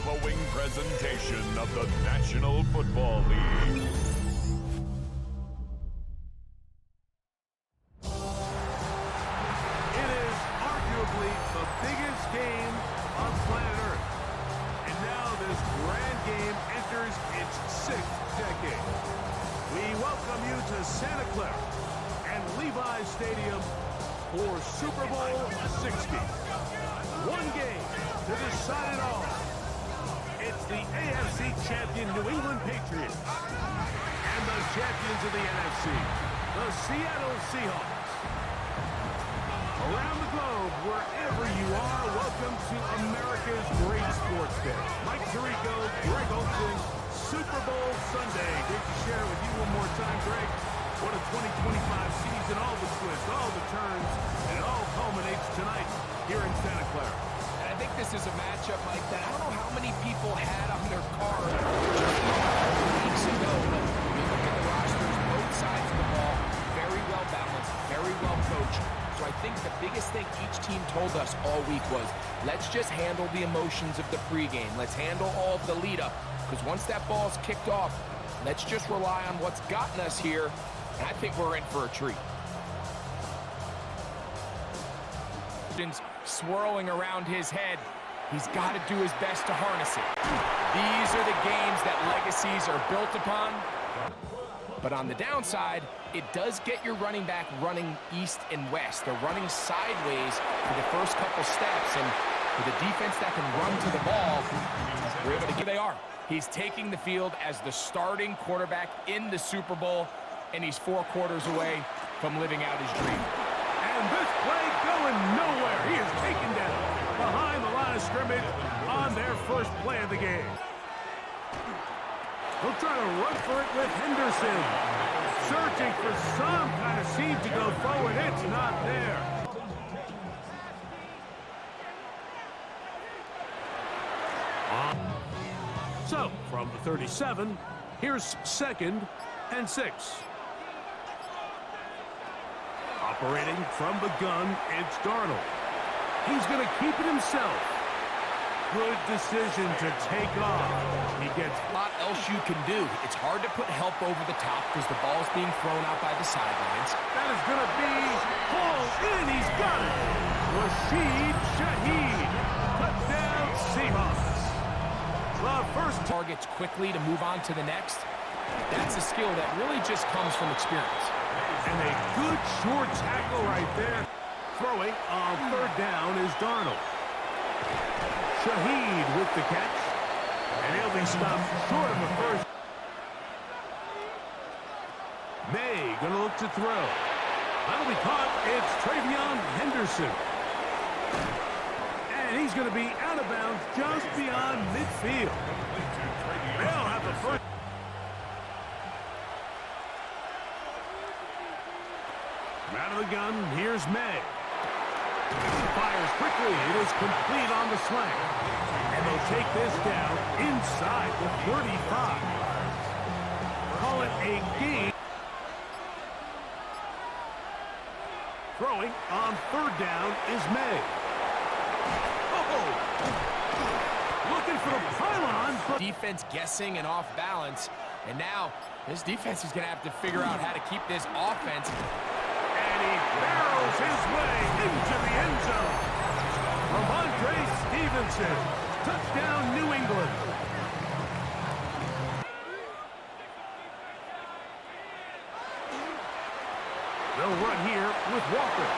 mind-blowing presentation of the National Football League. It is arguably the biggest game on planet Earth. And now this grand game enters its 6th decade. We welcome you to Santa Clara and Levi's Stadium for Super Bowl 60. One game to decide it all. It's the AFC champion New England Patriots and the champions of the NFC, the Seattle Seahawks. Around the globe, wherever you are, welcome to America's great sports day. Mike Tirico, Greg Olson, Super Bowl Sunday. Great to share with you one more time, Greg. What a 2025 season, all the twists, all the turns, and it all culminates tonight here in Santa Clara. And I think this is a matchup, Mike, that I don't know how many people had on their card just weeks ago. But you look at the rosters, both sides of the ball, very well balanced, very well coached. So I think the biggest thing each team told us all week was, let's just handle the emotions of the pregame. Let's handle all of the lead-up. Because once that ball's kicked off, let's just rely on what's gotten us here. And I think we're in for a treat. Swirling around his head. He's got to do his best to harness it. These are the games that legacies are built upon. But on the downside, it does get your running back running east and west. They're running sideways for the first couple steps. And with a defense that can run to the ball, we're able to get they are. He's taking the field as the starting quarterback in the Super Bowl, and he's 4 quarters away from living out his dream. And this play going nowhere. He is taken down behind the line of scrimmage on their first play of the game. He'll try to run for it with Henderson. Searching for some kind of seam to go forward. It's not there. So, from the 37, here's 2nd and 6. Operating from the gun, it's Darnold. He's going to keep it himself. Good decision to take off. He gets a lot else you can do. It's hard to put help over the top because the ball's being thrown out by the sidelines. That is going to be hauled in. He's got it. Rashid Shaheed. Touchdown, Seahawks. The first targets quickly to move on to the next. That's a skill that really just comes from experience. And a good short tackle right there. Throwing on 3rd down is Darnold. Shaheed with the catch. And he'll be stopped short of the first. May going to look to throw. That'll be caught. It's Travion Henderson. And he's going to be out of bounds just beyond midfield. They'll have the first. Out of the gun, here's May. Fires quickly. It is complete on the slant. And they'll take this down inside the 35. Call it a game. Throwing on 3rd down is May. Oh! Looking for the pylon. But defense guessing and off balance. And now this defense is going to have to figure out how to keep this offense. And he barrels his way into the end zone. Ramondre Stevenson. Touchdown, New England. They'll run here with Walker.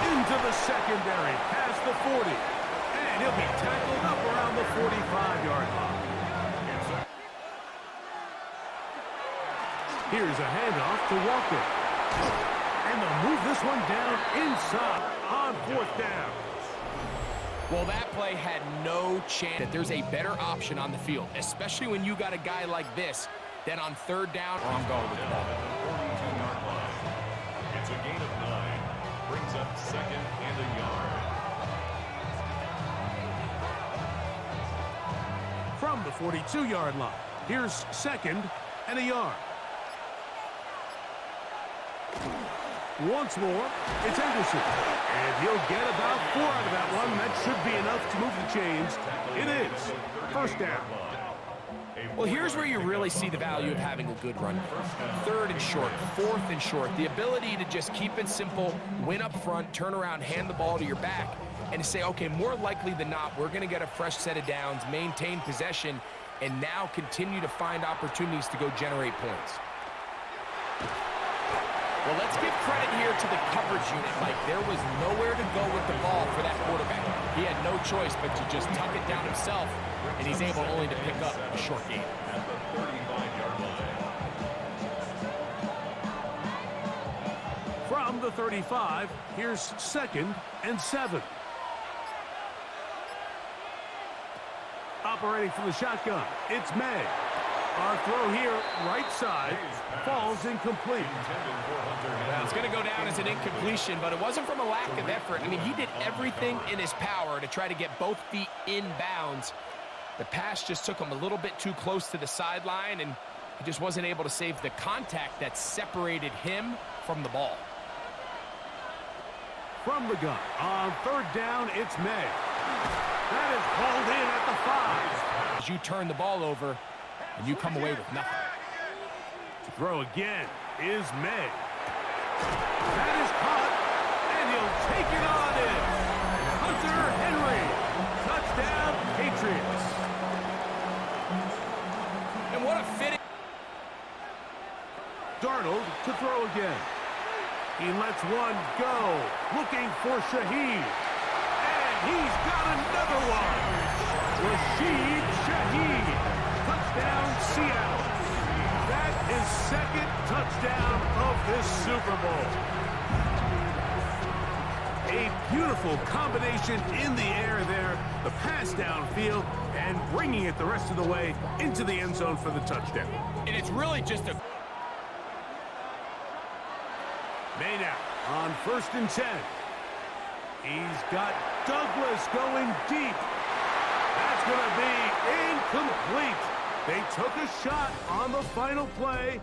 Into the secondary, past the 40. And he'll be tackled up around the 45-yard line. Here's a handoff to Walker. And they'll move this one down inside on 4th down. Well, that play had no chance that there's a better option on the field, especially when you got a guy like this, than on 3rd down. I'm going with the ball. 42-yard line. It's a gain of 9. Brings up 2nd and a yard. From the 42-yard line, here's 2nd and a yard. Once more, it's Henderson. And he'll get about 4 out of that one. That should be enough to move the chains. It is first down. Well, here's where you really see the value of having a good run. Third and short, fourth and short. The ability to just keep it simple, win up front, turn around, hand the ball to your back, and to say, okay, more likely than not, we're going to get a fresh set of downs, maintain possession, and now continue to find opportunities to go generate points. Well, let's give credit here to the coverage unit, Mike. There was nowhere to go with the ball for that quarterback. He had no choice but to just tuck it down himself, and he's able only to pick up a short gain. At the 35-yard line. From the 35, here's 2nd and 7. Operating from the shotgun, it's May. Our throw here, right side, falls incomplete. Well, it's going to go down as an incompletion, but it wasn't from a lack of effort. I mean, he did everything in his power to try to get both feet in bounds. The pass just took him a little bit too close to the sideline, and he just wasn't able to save the contact that separated him from the ball. From the gun, on 3rd down, it's May. That is called in at the 5. As you turn the ball over, and you come away with nothing. To throw again is May. That is caught, and he'll take it on in. Hunter Henry, touchdown Patriots. And what a fitting... Darnold to throw again. He lets one go, looking for Shaheed. And he's got another one. Rashid Shaheed. Touchdown, Seattle. That is 2nd touchdown of this Super Bowl. A beautiful combination in the air there. The pass downfield and bringing it the rest of the way into the end zone for the touchdown. And it's really just a... May now on 1st and 10. He's got Douglas going deep. That's going to be incomplete. They took a shot on the final play.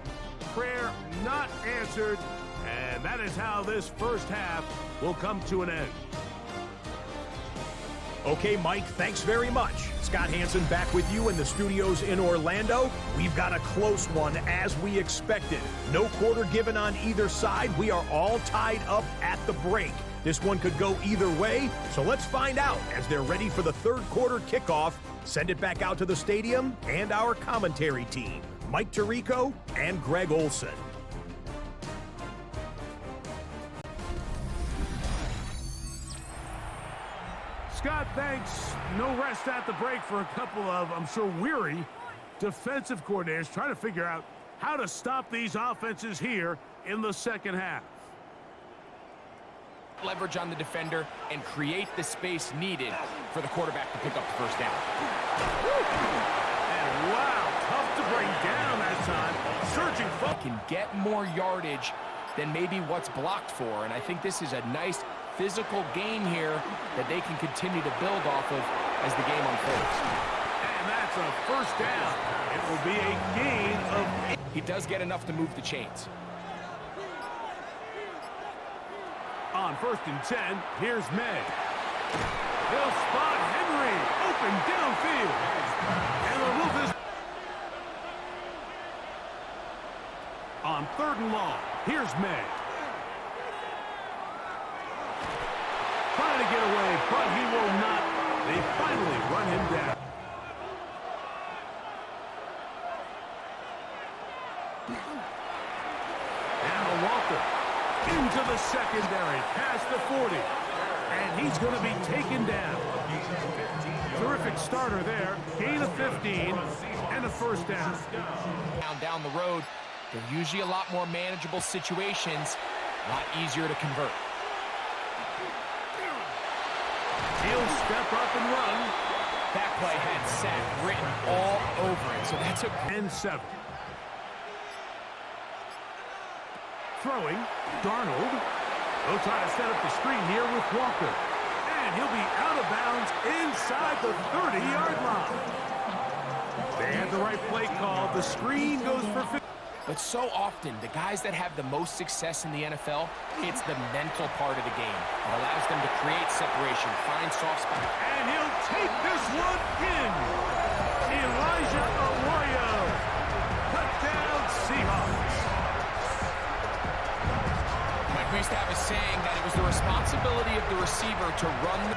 Prayer not answered. And that is how this first half will come to an end. Okay, Mike, thanks very much. Scott Hansen back with you in the studios in Orlando. We've got a close one as we expected. No quarter given on either side. We are all tied up at the break. This one could go either way, so let's find out as they're ready for the 3rd quarter kickoff. Send it back out to the stadium and our commentary team, Mike Tirico and Greg Olson. Scott, thanks. No rest at the break for a couple of, I'm sure, weary defensive coordinators trying to figure out how to stop these offenses here in the second half. Leverage on the defender and create the space needed for the quarterback to pick up the first down. And wow, tough to bring down that time. Searching for... Can get more yardage than maybe what's blocked for, and I think this is a nice physical gain here that they can continue to build off of as the game unfolds. And that's a first down. It will be a gain of... He does get enough to move the chains. On 1st and 10, here's May. He'll spot Henry open downfield. And the move is... On 3rd and long, here's May. Trying to get away, but he will not. They finally run him down. Now Walker into the secondary, past the 40. And he's going to be taken down. Terrific starter there. Gain of 15 and a first down. Down the road, they're usually a lot more manageable situations, a lot easier to convert. He'll step up and run. That play had sack written all over it, so that's a... And 7. Throwing, Darnold. He'll try to set up the screen here with Walker. And he'll be out of bounds inside the 30-yard line. They had the right play call. The screen goes for 50. But so often, the guys that have the most success in the NFL, it's the mental part of the game. It allows them to create separation, find soft spots. And he'll take this one in. ability of the receiver to run the...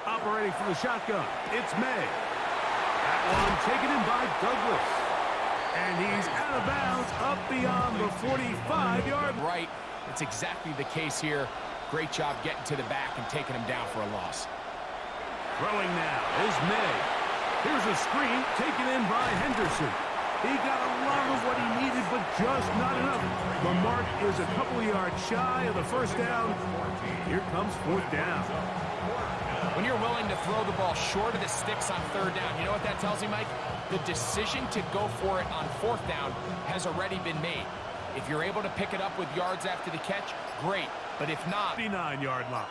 Operating from the shotgun, it's May. That one taken in by Douglas. And he's out of bounds up beyond the 45-yard line. Right. That's exactly the case here. Great job getting to the back and taking him down for a loss. Throwing now is May. Here's a screen taken in by Henderson. He got a lot of what he needed, but just not enough. The mark is a couple of yards shy of the first down. Here comes fourth down. When you're willing to throw the ball short of the sticks on third down, you know what that tells me, Mike? The decision to go for it on fourth down has already been made. If you're able to pick it up with yards after the catch, great. But if not... 59-yard line.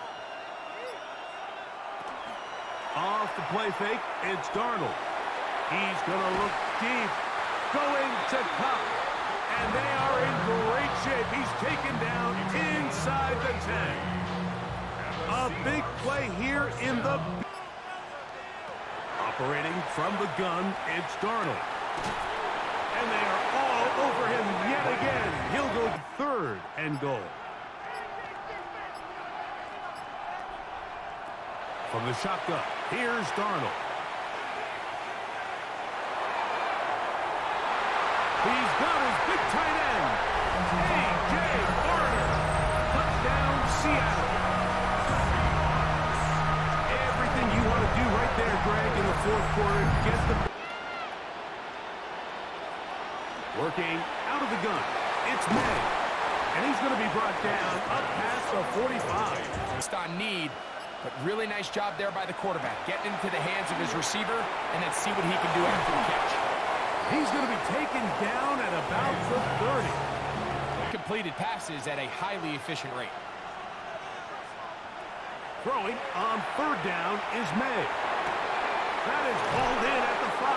Off the play fake, it's Darnold. He's going to look deep. Going to Cup. And they are in great shape. He's taken down inside the 10. A big play here in the... Operating from the gun, it's Darnold. And they are all over him yet again. He'll go third and goal. From the shotgun, here's Darnold. He's got his big tight end. A.J. Barner. Touchdown, Seattle. Everything you want to do right there, Greg, in the fourth quarter. Get the... Working out of the gun. It's May. And he's going to be brought down up past the 45. Just on need, but really nice job there by the quarterback. Getting into the hands of his receiver and then see what he can do after the catch. He's going to be taken down at about the 30. Completed passes at a highly efficient rate. Throwing on third down is May. That is hauled in at the 5.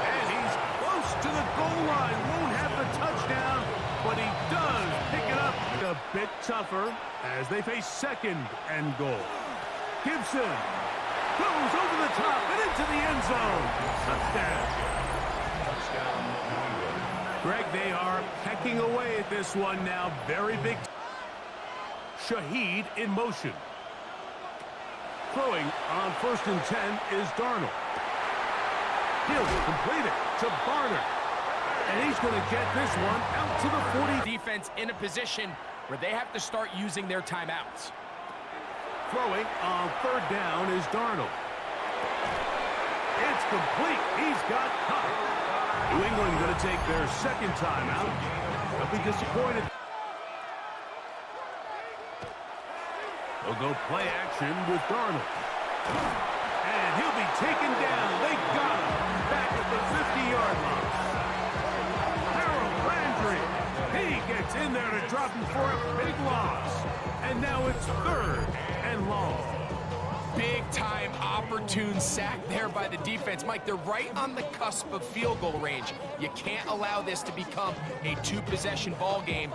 And he's close to the goal line. Won't have the touchdown, but he does pick it up. A bit tougher as they face second and goal. Gibson goes over the top and into the end zone. Touchdown. Greg, they are pecking away at this one now. Very big. Shaheed in motion. Throwing on 1st and 10 is Darnold. He'll complete it to Barner. And he's going to get this one out to the 40. Defense in a position where they have to start using their timeouts. Throwing on third down is Darnold. It's complete. He's got Cup. New England going to take their second timeout. They'll be disappointed. They'll go play action with Darnold. And he'll be taken down. They got him back at the 50-yard line. Harold Landry. He gets in there to drop him for a big loss. And now it's third and long. Big-time opportune sack there by the defense. Mike, they're right on the cusp of field goal range. You can't allow this to become a two-possession ball game.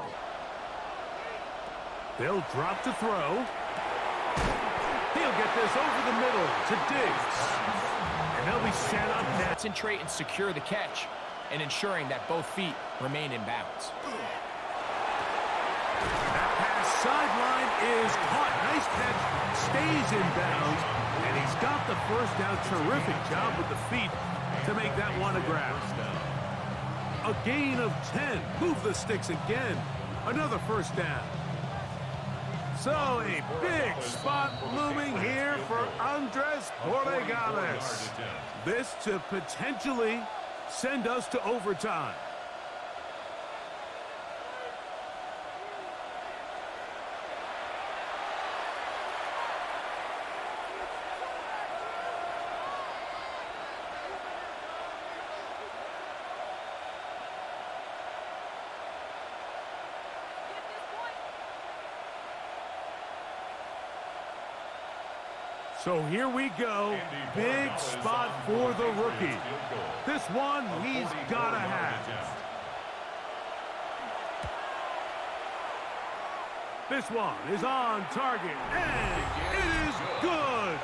They'll drop to throw. He'll get this over the middle to Diggs. And they'll be set up now. Concentrate and secure the catch and ensuring that both feet remain in bounds. That pass sideline is caught. Nice catch. Stays in bounds. And he's got the first down. Terrific job with the feet to make that one a grab. A gain of 10. Move the sticks again. Another first down. So a big spot looming here for Andres Borregales. This to potentially send us to overtime. So here we go. Big spot for the rookie. This one he's got to have. This one is on target, and it is good.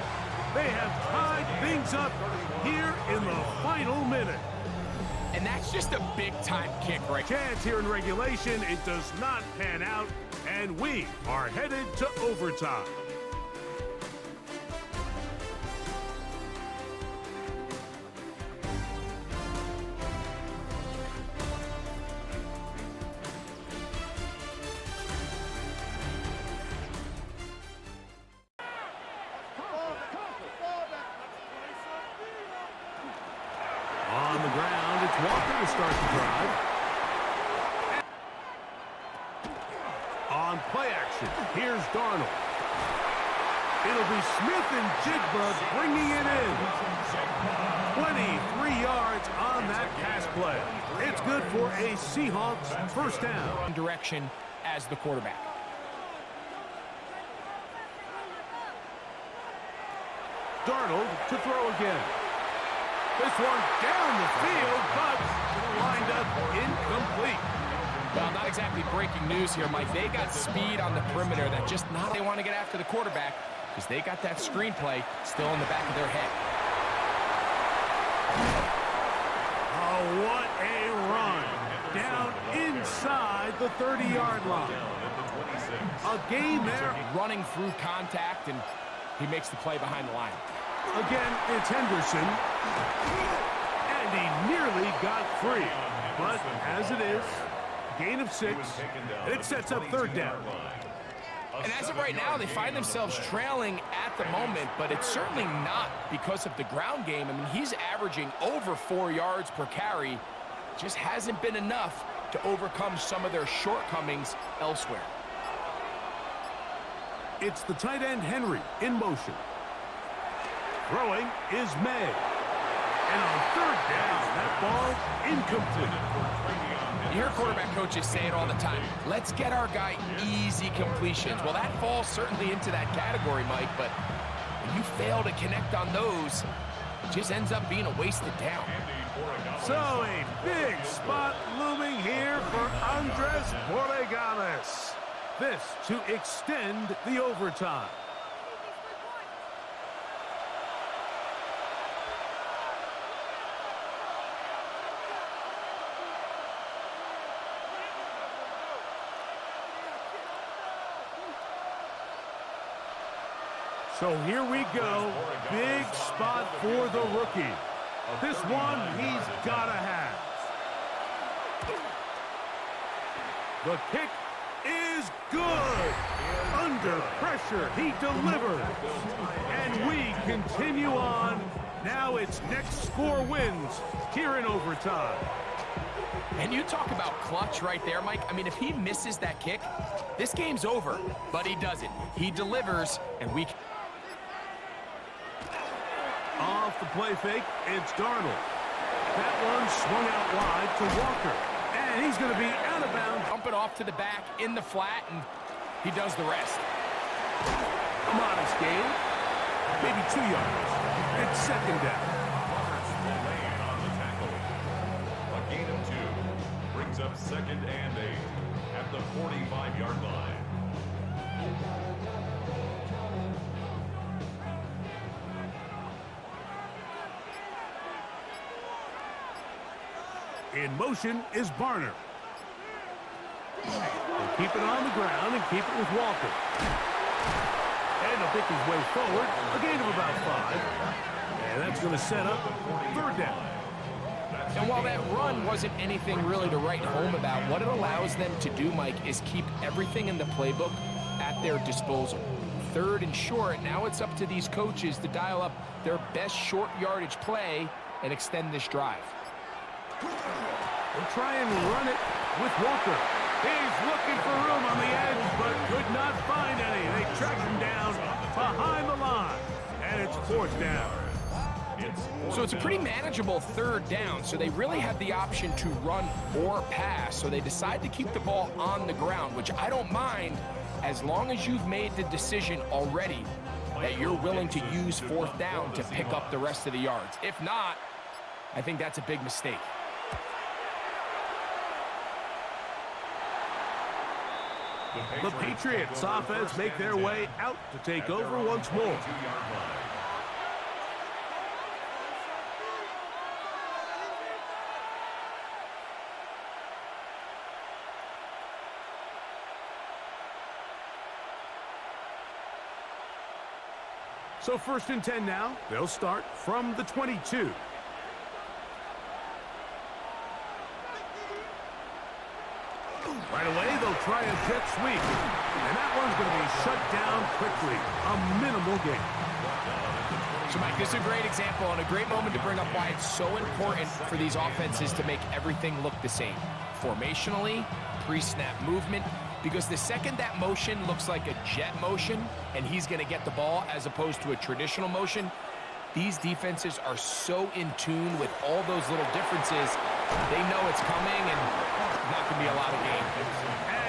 They have tied things up here in the final minute. And that's just a big-time kick right there. Chance here in regulation. It does not pan out, and we are headed to overtime. On the ground, it's Walker to start the drive. On play action, here's Darnold. It'll be Smith and Jigba bringing it in. 23 yards on that pass play. It's good for a Seahawks first down. Direction as the quarterback. Darnold to throw again. This one down the field, but lined up incomplete. Well, not exactly breaking news here, Mike. They got speed on the perimeter that just not they want to get after the quarterback because they got that screenplay still in the back of their head. Oh, what a run. Down inside the 30-yard line. A gain there. Running through contact, and he makes the play behind the line. Again, it's Henderson. And he nearly got free. But as it is, gain of 6. It sets up third down. And as of right now, they find themselves trailing at the moment, but it's certainly not because of the ground game. I mean, he's averaging over 4 yards per carry. Just hasn't been enough to overcome some of their shortcomings elsewhere. It's the tight end Henry in motion. Throwing is May. And on third down, that ball incomplete. You hear quarterback coaches say it all the time. Let's get our guy easy completions. Well, that falls certainly into that category, Mike, but when you fail to connect on those, it just ends up being a wasted down. So a big spot looming here for Andres Borregales. This to extend the overtime. So here we go. Big spot for the rookie. This one he's got to have. The kick is good. Under pressure, he delivers. And we continue on. Now it's next score wins here in overtime. And you talk about clutch right there, Mike. I mean, if he misses that kick, this game's over. But he doesn't. He delivers, and we... Off the play fake, it's Darnold. That one swung out wide to Walker. And he's going to be out of bounds. Dump it off to the back in the flat, and he does the rest. A modest gain. Maybe 2 yards. It's second down. On the tackle. A gain of 2 brings up second and 8 at the 45-yard line. In motion is Barner. He'll keep it on the ground and keep it with Walker. And he'll pick his way forward. A gain of about 5. And that's going to set up third down. And while that run wasn't anything really to write home about, what it allows them to do, Mike, is keep everything in the playbook at their disposal. Third and short, now it's up to these coaches to dial up their best short yardage play and extend this drive. They'll try and run it with Walker. He's looking for room on the edge, but could not find any. They track him down behind the line, and it's fourth down. So it's a pretty manageable third down, so they really have the option to run or pass, so they decide to keep the ball on the ground, which I don't mind as long as you've made the decision already that you're willing to use fourth down to pick up the rest of the yards. If not, I think that's a big mistake. The Patriots offense make their way out to take over once more. So 1st and 10 now. They'll start from the 22. Right away, they'll try a jet sweep. And that one's going to be shut down quickly. A minimal gain. So, Mike, this is a great example and a great moment to bring up why it's so important for these offenses to make everything look the same. Formationally, pre-snap movement, because the second that motion looks like a jet motion and he's going to get the ball as opposed to a traditional motion, these defenses are so in tune with all those little differences. They know it's coming and not going to be a lot of gain.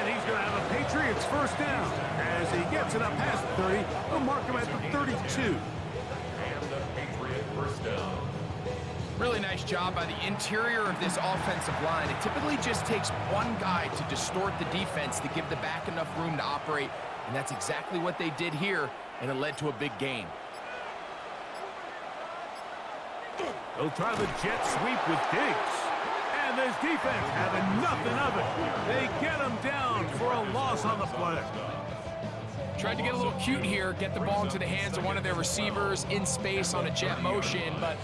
And he's going to have a Patriots first down. As he gets it up past the 30, they'll mark him at the 32. First down. Really nice job by the interior of this offensive line. It typically just takes one guy to distort the defense to give the back enough room to operate, and that's exactly what they did here, and it led to a big gain. They'll try the jet sweep with Diggs. And this defense having nothing of it. They get him down for a loss on the play. Tried to get a little cute here, get the ball into the hands of one of their receivers in space on a jet motion, but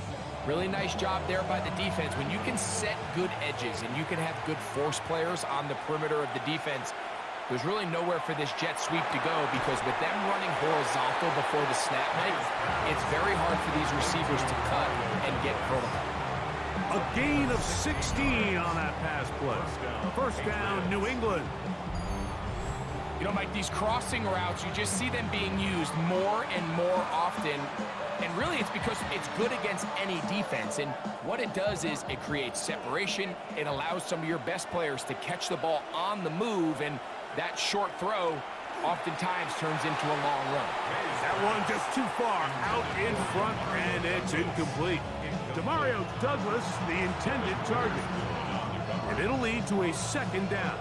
really nice job there by the defense. When you can set good edges and you can have good force players on the perimeter of the defense, there's really nowhere for this jet sweep to go, because with them running horizontal before the snap, Mike, it's very hard for these receivers to cut and get vertical. A gain of 16 on that pass play. First down, New England. You know, Mike, these crossing routes, you just see them being used more and more often. And really, it's because it's good against any defense. And what it does is it creates separation. It allows some of your best players to catch the ball on the move. And that short throw oftentimes turns into a long run. That one just too far out in front, and it's incomplete. Demario Douglas, the intended target. And it'll lead to a second down.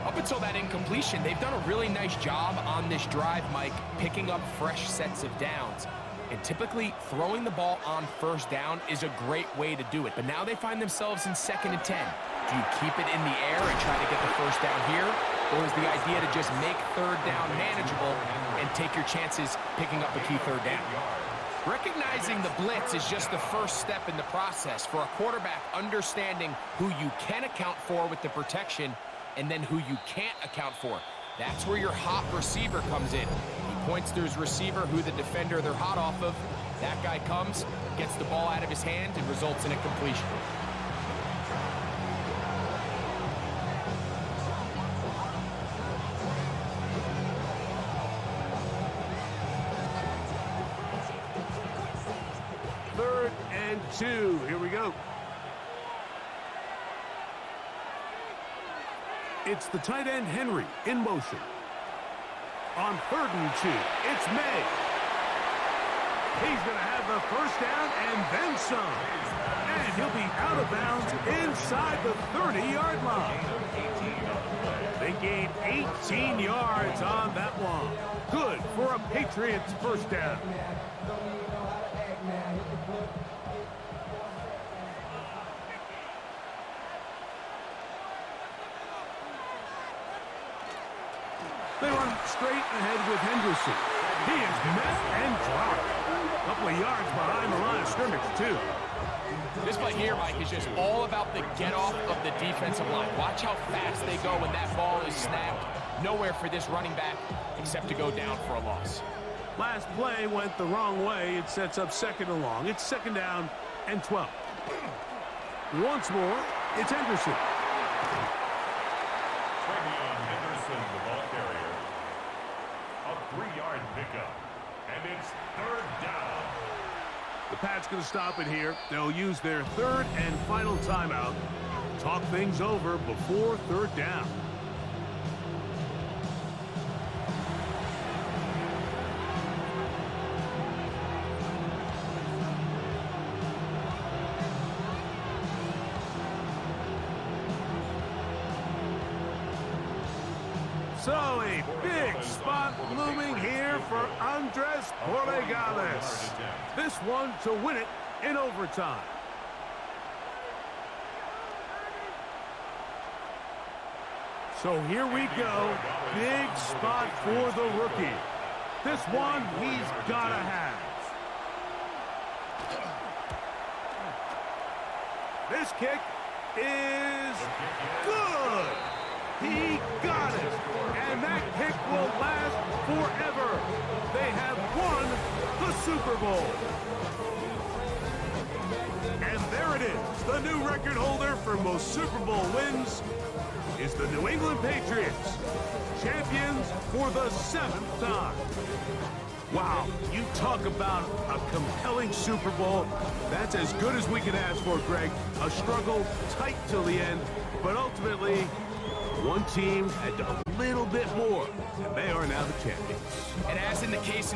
Up until that incompletion, they've done a really nice job on this drive, Mike, picking up fresh sets of downs. And typically, throwing the ball on first down is a great way to do it. But now they find themselves in 2nd and 10. Do you keep it in the air and try to get the first down here? Or is the idea to just make 3rd down manageable and take your chances picking up a key 3rd down? Recognizing the blitz is just the first step in the process for a quarterback, understanding who you can account for with the protection and then who you can't account for. That's where your hot receiver comes in. He points to his receiver, who the defender they're hot off of. That guy comes, gets the ball out of his hand, and results in a completion. Third and 2. Here we go. It's the tight end Henry in motion. On 3rd and 2, it's May. He's going to have the first down and then some. And he'll be out of bounds inside the 30-yard line. They gained 18 yards on that one. Good for a Patriots first down. They run straight ahead with Henderson. He is met and dropped. A couple of yards behind the line of scrimmage, too. This play here, Mike, is just all about the get-off of the defensive line. Watch how fast they go when that ball is snapped. Nowhere for this running back except to go down for a loss. Last play went the wrong way. It sets up 2nd and long. It's 2nd down and 12. Once more, it's Henderson. The ball carrier. A 3-yard pickup. And it's 3rd down. The Pats going to stop it here. They'll use their 3rd and final timeout. Talk things over before 3rd down. So a big spot looming here for Andres Borregales. This one to win it in overtime. So here we go. Big spot for the rookie. This one he's gotta have. This kick is good. He got it. And that kick will last forever. They have won the Super Bowl. And there it is. The new record holder for most Super Bowl wins is the New England Patriots, champions for the 7th time. Wow, you talk about a compelling Super Bowl. That's as good as we could ask for, Greg. A struggle tight till the end, but ultimately, one team had a little bit more, and they are now the champions. And as in the case